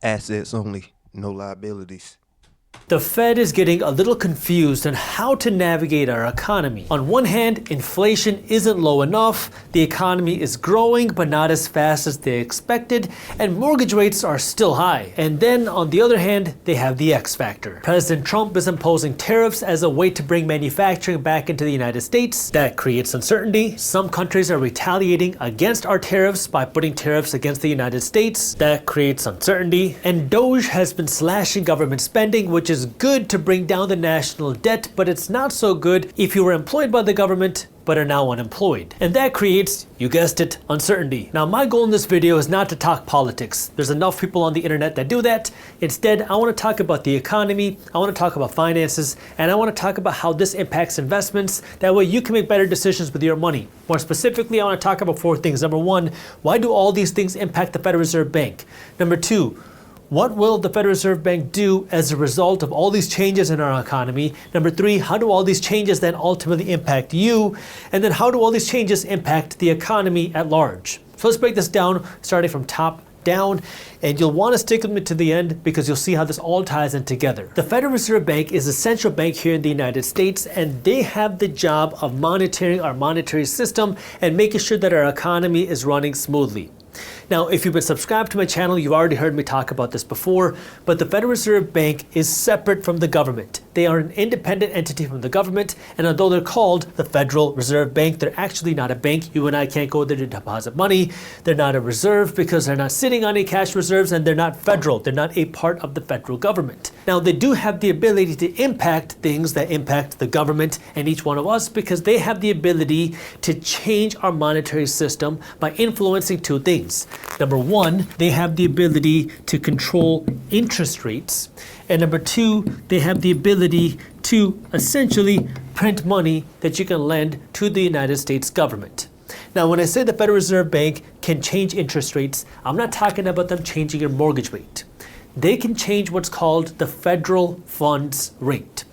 Assets only, no liabilities. The Fed is getting a little confused on how to navigate our economy. On one hand, inflation isn't low enough, the economy is growing but not as fast as they expected, and mortgage rates are still high. And then on the other hand, they have the X factor. President Trump is imposing tariffs as a way to bring manufacturing back into the United States. That creates uncertainty. Some countries are retaliating against our tariffs by putting tariffs against the United States. That creates uncertainty. And Doge has been slashing government spending, which is good to bring down the national debt, but it's not so good if you were employed by the government but are now unemployed. And that creates, you guessed it, uncertainty. Now, my goal in this video is not to talk politics. There's enough people on the internet that do that. Instead, I want to talk about the economy, I want to talk about finances, and I want to talk about how this impacts investments. That way you can make better decisions with your money. More specifically, I want to talk about 4 things. Number 1, why do all these things impact the Federal Reserve Bank? Number 2, what will the Federal Reserve Bank do as a result of all these changes in our economy? Number 3, how do all these changes then ultimately impact you? And then how do all these changes impact the economy at large? So let's break this down starting from top down, and you'll want to stick with me to the end because you'll see how this all ties in together. The Federal Reserve Bank is a central bank here in the United States, and they have the job of monitoring our monetary system and making sure that our economy is running smoothly. Now, if you've been subscribed to my channel, you've already heard me talk about this before, but the Federal Reserve Bank is separate from the government. They are an independent entity from the government, and although they're called the Federal Reserve Bank, they're actually not a bank. You and I can't go there to deposit money. They're not a reserve because they're not sitting on any cash reserves, and they're not federal. They're not a part of the federal government. Now, they do have the ability to impact things that impact the government and each one of us because they have the ability to change our monetary system by influencing 2 things. Number 1, they have the ability to control interest rates. And number 2, they have the ability to essentially print money that you can lend to the United States government. Now, when I say the Federal Reserve Bank can change interest rates, I'm not talking about them changing your mortgage rate. They can change what's called the federal funds rate.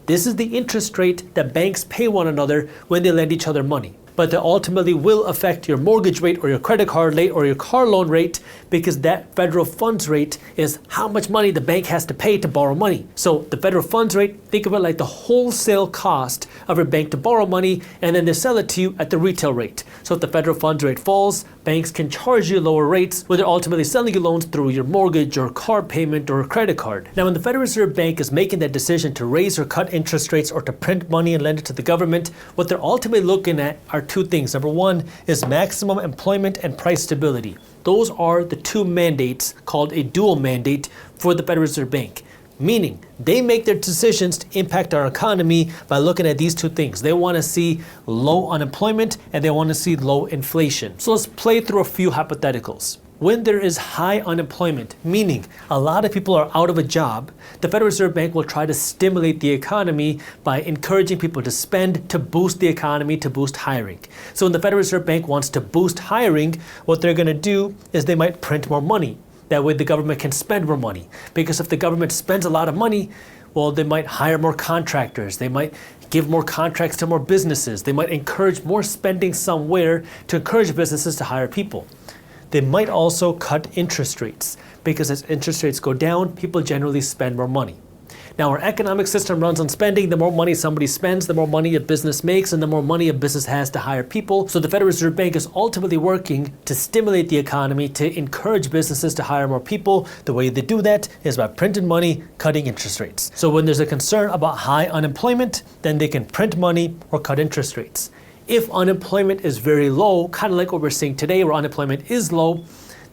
This is the interest rate that banks pay one another when they lend each other money. But that ultimately will affect your mortgage rate or your credit card rate or your car loan rate because that federal funds rate is how much money the bank has to pay to borrow money. So the federal funds rate, think of it like the wholesale cost of a bank to borrow money, and then they sell it to you at the retail rate. So if the federal funds rate falls, banks can charge you lower rates where they're ultimately selling you loans through your mortgage or car payment or credit card. Now, when the Federal Reserve Bank is making that decision to raise or cut interest rates or to print money and lend it to the government, what they're ultimately looking at are 2 things. Number 1 is maximum employment and price stability. Those are the 2 mandates called a dual mandate for the Federal Reserve Bank. Meaning, they make their decisions to impact our economy by looking at these 2 things. They want to see low unemployment and they want to see low inflation. So let's play through a few hypotheticals. When there is high unemployment, meaning a lot of people are out of a job, the Federal Reserve Bank will try to stimulate the economy by encouraging people to spend to boost the economy, to boost hiring. So when the Federal Reserve Bank wants to boost hiring, what they're going to do is they might print more money. That way the government can spend more money. Because if the government spends a lot of money, well, they might hire more contractors. They might give more contracts to more businesses. They might encourage more spending somewhere to encourage businesses to hire people. They might also cut interest rates because as interest rates go down, people generally spend more money. Now, our economic system runs on spending. The more money somebody spends, the more money a business makes, and the more money a business has to hire people. So the Federal Reserve Bank is ultimately working to stimulate the economy, to encourage businesses to hire more people. The way they do that is by printing money, cutting interest rates. So when there's a concern about high unemployment, then they can print money or cut interest rates. If unemployment is very low, kind of like what we're seeing today where unemployment is low,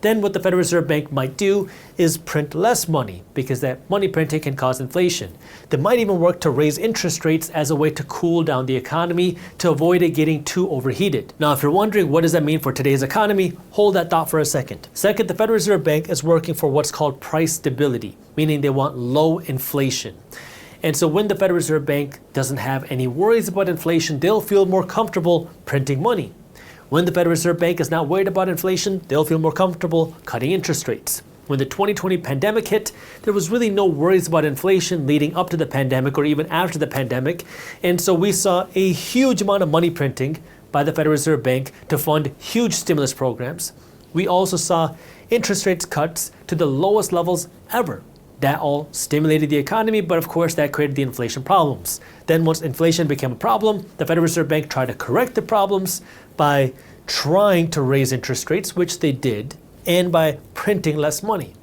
then what the Federal Reserve Bank might do is print less money because that money printing can cause inflation. They might even work to raise interest rates as a way to cool down the economy to avoid it getting too overheated. Now, if you're wondering what does that mean for today's economy, hold that thought for a second. Second, the Federal Reserve Bank is working for what's called price stability, meaning they want low inflation. And so when the Federal Reserve Bank doesn't have any worries about inflation, they'll feel more comfortable printing money. When the Federal Reserve Bank is not worried about inflation, they'll feel more comfortable cutting interest rates. When the 2020 pandemic hit, there was really no worries about inflation leading up to the pandemic or even after the pandemic. And so we saw a huge amount of money printing by the Federal Reserve Bank to fund huge stimulus programs. We also saw interest rates cuts to the lowest levels ever. That all stimulated the economy, but of course that created the inflation problems. Then once inflation became a problem, the Federal Reserve Bank tried to correct the problems by trying to raise interest rates, which they did, and by printing less money,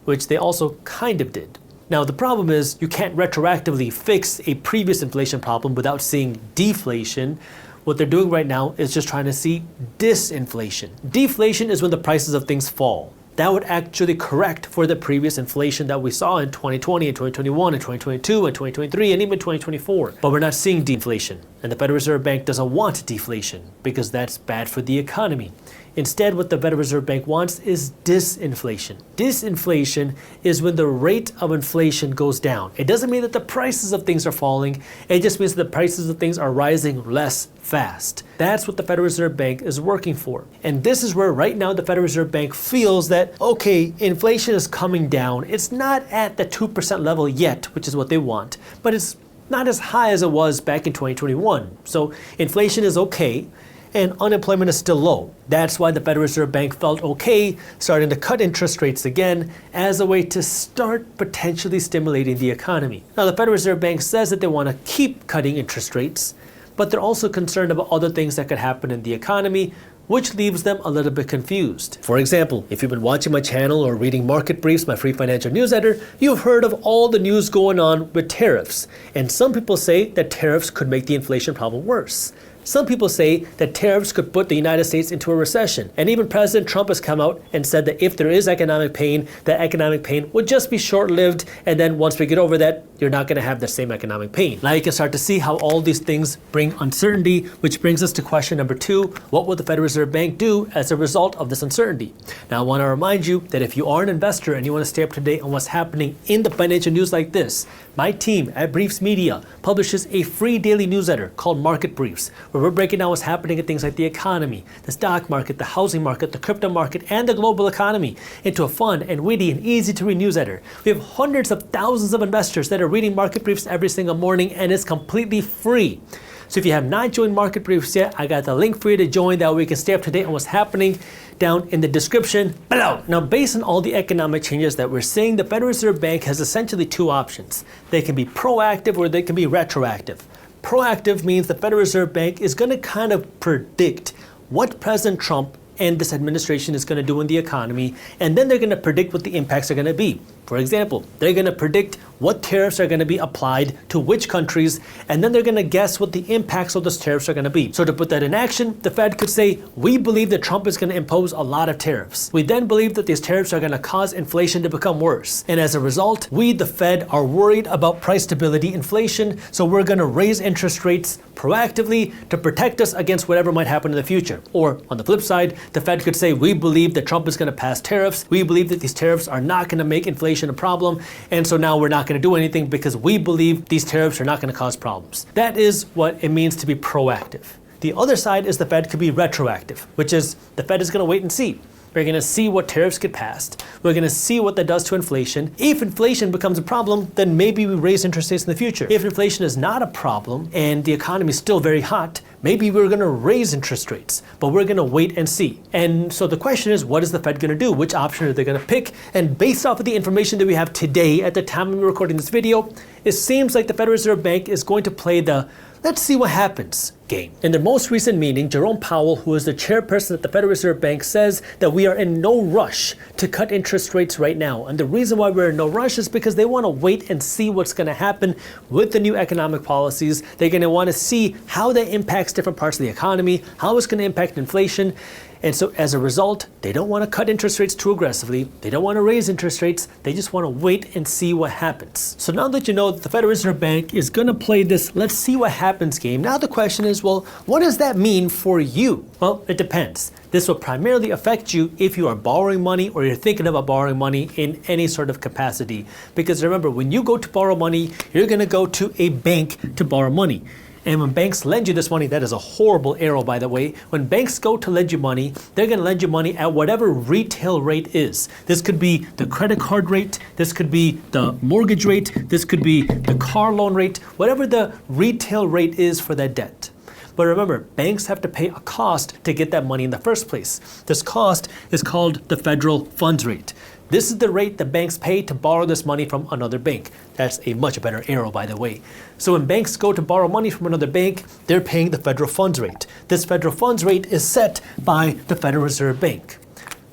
which they also kind of did. Now the problem is you can't retroactively fix a previous inflation problem without seeing deflation. What they're doing right now is just trying to see disinflation. Deflation is when the prices of things fall. That would actually correct for the previous inflation that we saw in 2020 and 2021 and 2022 and 2023 and even 2024. But we're not seeing deflation. And the Federal Reserve Bank doesn't want deflation because that's bad for the economy. Instead, what the Federal Reserve Bank wants is disinflation. Disinflation is when the rate of inflation goes down. It doesn't mean that the prices of things are falling. It just means that the prices of things are rising less fast. That's what the Federal Reserve Bank is working for. And this is where right now the Federal Reserve Bank feels that, okay, inflation is coming down. It's not at the 2% level yet, which is what they want, but it's not as high as it was back in 2021. So inflation is okay, and unemployment is still low. That's why the Federal Reserve Bank felt okay starting to cut interest rates again as a way to start potentially stimulating the economy. Now, the Federal Reserve Bank says that they want to keep cutting interest rates, but they're also concerned about other things that could happen in the economy, which leaves them a little bit confused. For example, if you've been watching my channel or reading Market Briefs, my free financial newsletter, you've heard of all the news going on with tariffs. And some people say that tariffs could make the inflation problem worse. Some people say that tariffs could put the United States into a recession. And even President Trump has come out and said that if there is economic pain, that economic pain would just be short-lived. And then once we get over that, you're not going to have the same economic pain. Now you can start to see how all these things bring uncertainty, which brings us to question number 2. What will the Federal Reserve Bank do as a result of this uncertainty? Now I want to remind you that if you are an investor and you want to stay up to date on what's happening in the financial news like this, my team at Briefs Media publishes a free daily newsletter called Market Briefs, where we're breaking down what's happening in things like the economy, the stock market, the housing market, the crypto market, and the global economy into a fun and witty and easy to read newsletter. We have hundreds of thousands of investors that are reading Market Briefs every single morning, and it's completely free. So if you have not joined Market Briefs yet, I got the link for you to join. That way you can stay up to date on what's happening down in the description below. Now, based on all the economic changes that we're seeing, the Federal Reserve Bank has essentially 2 options. They can be proactive or they can be retroactive. Proactive means the Federal Reserve Bank is going to kind of predict what President Trump and this administration is going to do in the economy, and then they're going to predict what the impacts are going to be. For example, they're going to predict what tariffs are going to be applied to which countries, and then they're going to guess what the impacts of those tariffs are going to be. So to put that in action, the Fed could say, we believe that Trump is going to impose a lot of tariffs. We then believe that these tariffs are going to cause inflation to become worse. And as a result, we, the Fed, are worried about price stability, inflation, so we're going to raise interest rates proactively to protect us against whatever might happen in the future. Or on the flip side, the Fed could say, we believe that Trump is going to pass tariffs. We believe that these tariffs are not going to make inflation a problem, and so now we're not going to do anything because we believe these tariffs are not going to cause problems. That is what it means to be proactive. The other side is the Fed could be retroactive, which is the Fed is going to wait and see. We're going to see what tariffs get passed. We're going to see what that does to inflation. If inflation becomes a problem, then maybe we raise interest rates in the future. If inflation is not a problem and the economy is still very hot, maybe we're going to raise interest rates, but we're going to wait and see. And so the question is, what is the Fed going to do? Which option are they going to pick? And based off of the information that we have today at the time we're recording this video, it seems like the Federal Reserve Bank is going to play the let's see what happens game. In their most recent meeting, Jerome Powell, who is the chairperson at the Federal Reserve Bank, says that we are in no rush to cut interest rates right now. And the reason why we're in no rush is because they want to wait and see what's going to happen with the new economic policies. They're going to want to see how that impacts different parts of the economy, how it's going to impact inflation. And so as a result, they don't want to cut interest rates too aggressively. They don't want to raise interest rates. They just want to wait and see what happens. So now that you know that the Federal Reserve Bank is going to play this let's see what happens game, now the question is, well, what does that mean for you? Well, it depends. This will primarily affect you if you are borrowing money or you're thinking about borrowing money in any sort of capacity. Because remember, when you go to borrow money, you're going to go to a bank to borrow money. And when banks lend you this money, that is a horrible arrow, by the way. When banks go to lend you money, they're going to lend you money at whatever retail rate is. This could be the credit card rate. This could be the mortgage rate. This could be the car loan rate, whatever the retail rate is for that debt. But remember, banks have to pay a cost to get that money in the first place. This cost is called the federal funds rate. This is the rate that banks pay to borrow this money from another bank. That's a much better arrow, by the way. So when banks go to borrow money from another bank, they're paying the federal funds rate. This federal funds rate is set by the Federal Reserve Bank.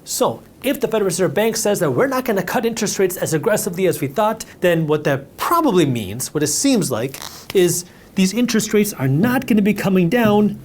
So if the Federal Reserve Bank says that we're not going to cut interest rates as aggressively as we thought, then what that probably means, what it seems like, is these interest rates are not going to be coming down,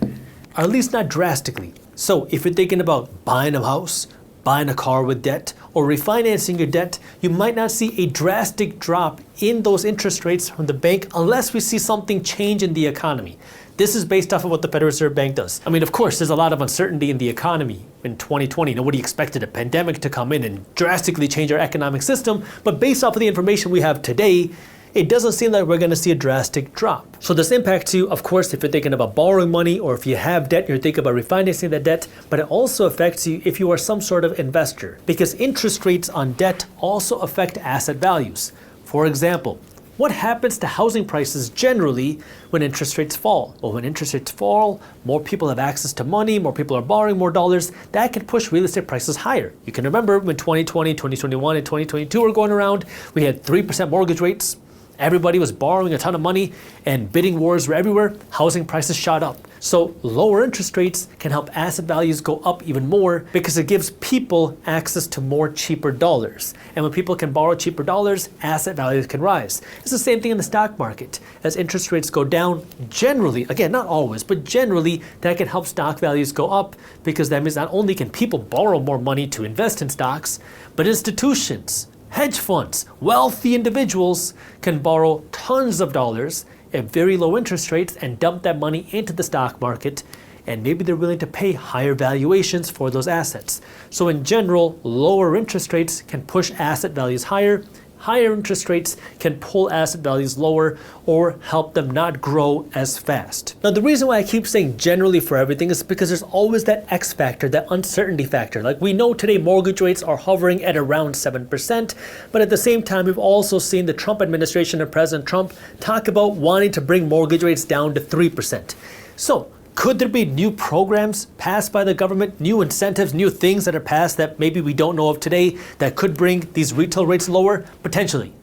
or at least not drastically. So if you're thinking about buying a house, buying a car with debt, or refinancing your debt, you might not see a drastic drop in those interest rates from the bank unless we see something change in the economy. This is based off of what the Federal Reserve Bank does. I mean, of course, there's a lot of uncertainty in the economy. In 2020, nobody expected a pandemic to come in and drastically change our economic system, but based off of the information we have today, it doesn't seem like we're going to see a drastic drop. So this impacts you, of course, if you're thinking about borrowing money, or if you have debt, you're thinking about refinancing that debt, but it also affects you if you are some sort of investor, because interest rates on debt also affect asset values. For example, what happens to housing prices generally when interest rates fall? Well, when interest rates fall, more people have access to money, more people are borrowing more dollars. That can push real estate prices higher. You can remember when 2020, 2021, and 2022 were going around, we had 3% mortgage rates. Everybody was borrowing a ton of money and bidding wars were everywhere. Housing prices shot up. So lower interest rates can help asset values go up even more because it gives people access to more cheaper dollars. And when people can borrow cheaper dollars, asset values can rise. It's the same thing in the stock market. As interest rates go down, generally, again, not always, but generally, that can help stock values go up because that means not only can people borrow more money to invest in stocks, but institutions, hedge funds, wealthy individuals can borrow tons of dollars at very low interest rates and dump that money into the stock market, and maybe they're willing to pay higher valuations for those assets. So in general, lower interest rates can push asset values higher. Higher interest rates can pull asset values lower or help them not grow as fast. Now, the reason why I keep saying generally for everything is because there's always that X factor, that uncertainty factor. Like we know today mortgage rates are hovering at around 7%, but at the same time, we've also seen the Trump administration and President Trump talk about wanting to bring mortgage rates down to 3%. So, could there be new programs passed by the government, new incentives, new things that are passed that maybe we don't know of today that could bring these retail rates lower? Potentially.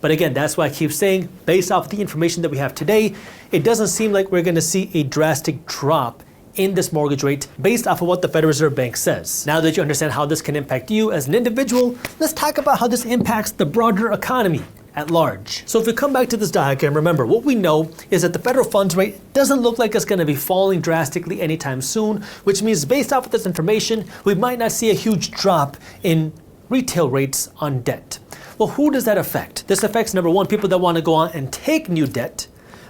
But again, that's why I keep saying, based off the information that we have today, it doesn't seem like we're going to see a drastic drop in this mortgage rate based off of what the Federal Reserve Bank says. Now that you understand how this can impact you as an individual, let's talk about how this impacts the broader economy at large. So if we come back to this diagram, remember what we know is that the federal funds rate doesn't look like it's going to be falling drastically anytime soon, which means based off of this information, we might not see a huge drop in retail rates on debt. Well, who does that affect? This affects, number one, people that want to go on and take new debt,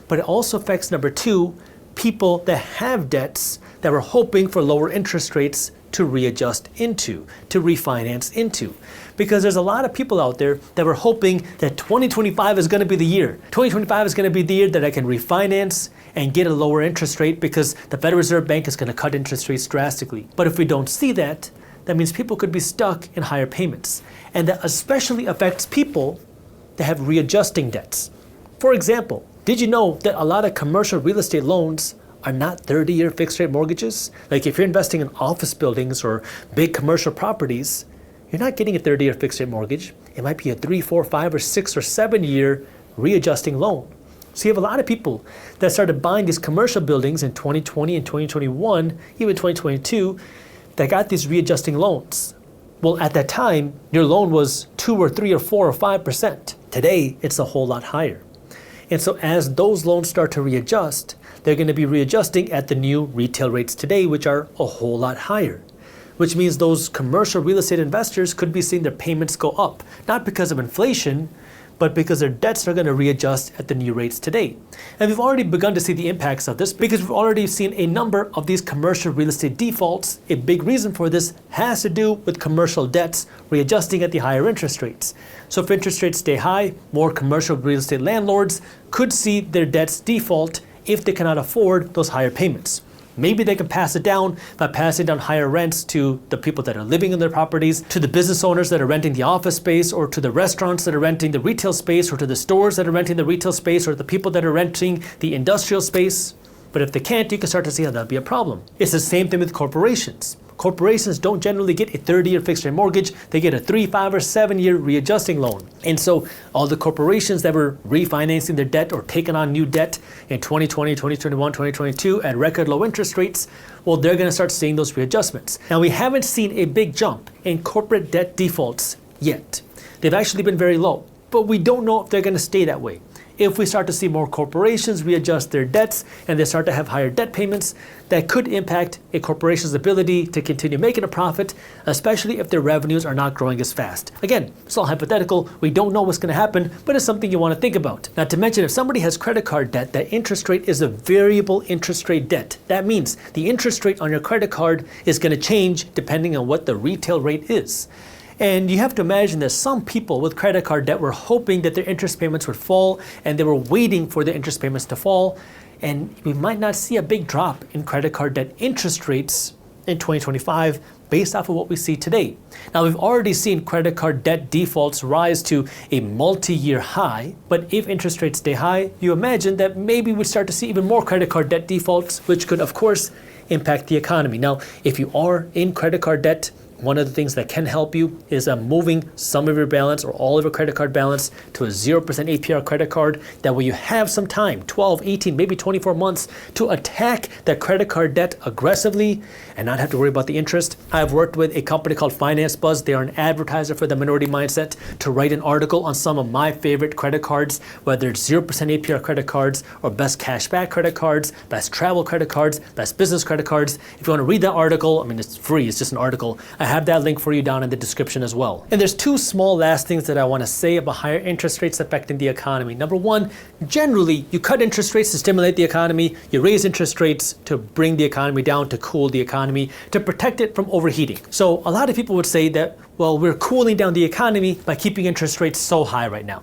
but it also affects, number two, people that have debts that were hoping for lower interest rates to readjust into, to refinance into. Because there's a lot of people out there that were hoping that 2025 is going to be the year. 2025 is going to be the year that I can refinance and get a lower interest rate because the Federal Reserve Bank is going to cut interest rates drastically. But if we don't see that, that means people could be stuck in higher payments. And that especially affects people that have readjusting debts. For example, did you know that a lot of commercial real estate loans are not 30-year fixed rate mortgages? Like if you're investing in office buildings or big commercial properties, you're not getting a 30-year fixed rate mortgage. It might be a 3, 4, 5, or 6, or 7-year readjusting loan. So you have a lot of people that started buying these commercial buildings in 2020 and 2021, even 2022, that got these readjusting loans. Well, at that time, your loan was 2 or 3 or 4 or 5%. Today, it's a whole lot higher. And so as those loans start to readjust, they're going to be readjusting at the new retail rates today, which are a whole lot higher. Which means those commercial real estate investors could be seeing their payments go up, not because of inflation, but because their debts are going to readjust at the new rates today. And we've already begun to see the impacts of this because we've already seen a number of these commercial real estate defaults. A big reason for this has to do with commercial debts readjusting at the higher interest rates. So if interest rates stay high, more commercial real estate landlords could see their debts default if they cannot afford those higher payments. Maybe they can pass it down by passing down higher rents to the people that are living in their properties, to the business owners that are renting the office space, or to the restaurants that are renting the retail space, or to the stores that are renting the retail space, or the people that are renting the industrial space. But if they can't, you can start to see how that'll be a problem. It's the same thing with corporations. Corporations don't generally get a 30-year fixed rate mortgage. They get a 3, 5, or 7-year readjusting loan. And so all the corporations that were refinancing their debt or taking on new debt in 2020, 2021, 2022 at record low interest rates, well, they're going to start seeing those readjustments. Now, we haven't seen a big jump in corporate debt defaults yet. They've actually been very low, but we don't know if they're going to stay that way. If we start to see more corporations readjust their debts and they start to have higher debt payments, that could impact a corporation's ability to continue making a profit, especially if their revenues are not growing as fast. Again, it's all hypothetical. We don't know what's going to happen, but it's something you want to think about. Not to mention, if somebody has credit card debt, that interest rate is a variable interest rate debt. That means the interest rate on your credit card is going to change depending on what the retail rate is. And you have to imagine that some people with credit card debt were hoping that their interest payments would fall, and they were waiting for their interest payments to fall. And we might not see a big drop in credit card debt interest rates in 2025 based off of what we see today. Now, we've already seen credit card debt defaults rise to a multi-year high, but if interest rates stay high, you imagine that maybe we'd start to see even more credit card debt defaults, which could, of course, impact the economy. Now, if you are in credit card debt, one of the things that can help you is moving some of your balance or all of your credit card balance to a 0% APR credit card. That way you have some time, 12, 18, maybe 24 months, to attack that credit card debt aggressively and not have to worry about the interest. I've worked with a company called Finance Buzz. They are an advertiser for the Minority Mindset to write an article on some of my favorite credit cards, whether it's 0% APR credit cards or best cashback credit cards, best travel credit cards, best business credit cards. If you want to read that article, I mean, it's free, it's just an article. I have that link for you down in the description as well. And there's two small last things that I want to say about higher interest rates affecting the economy. Number one, generally, you cut interest rates to stimulate the economy. You raise interest rates to bring the economy down, to cool the economy, to protect it from overheating. So a lot of people would say that, well, we're cooling down the economy by keeping interest rates so high right now.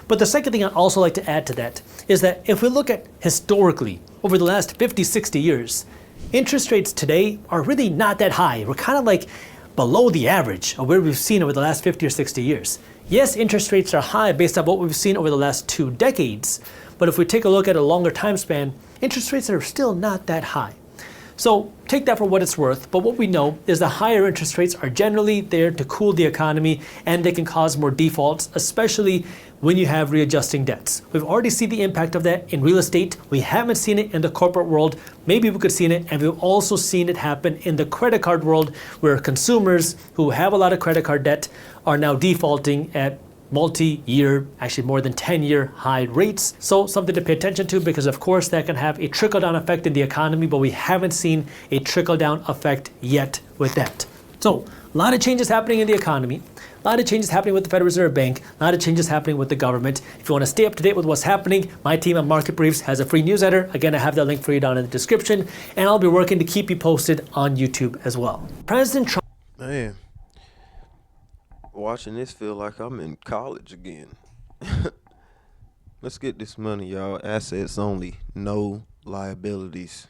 But the second thing I'd also like to add to that is that if we look at historically, over the last 50, 60 years, interest rates today are really not that high. We're kind of like below the average of where we've seen over the last 50 or 60 years. Yes, interest rates are high based on what we've seen over the last 2 decades, but if we take a look at a longer time span, interest rates are still not that high. So take that for what it's worth, but what we know is that higher interest rates are generally there to cool the economy, and they can cause more defaults, especially when you have readjusting debts. We've already seen the impact of that in real estate. We haven't seen it in the corporate world. Maybe we could see it, and we've also seen it happen in the credit card world, where consumers who have a lot of credit card debt are now defaulting at multi-year, actually more than 10-year high rates. So something to pay attention to, because of course that can have a trickle-down effect in the economy, but we haven't seen a trickle-down effect yet with that. So a lot of changes happening in the economy, a lot of changes happening with the Federal Reserve Bank, a lot of changes happening with the government. If you want to stay up to date with what's happening, my team at Market Briefs has a free newsletter. Again, I have that link for you down in the description, and I'll be working to keep you posted on YouTube as well. President Trump. Man, watching this feel like I'm in college again. Let's get this money, y'all. Assets only, no liabilities.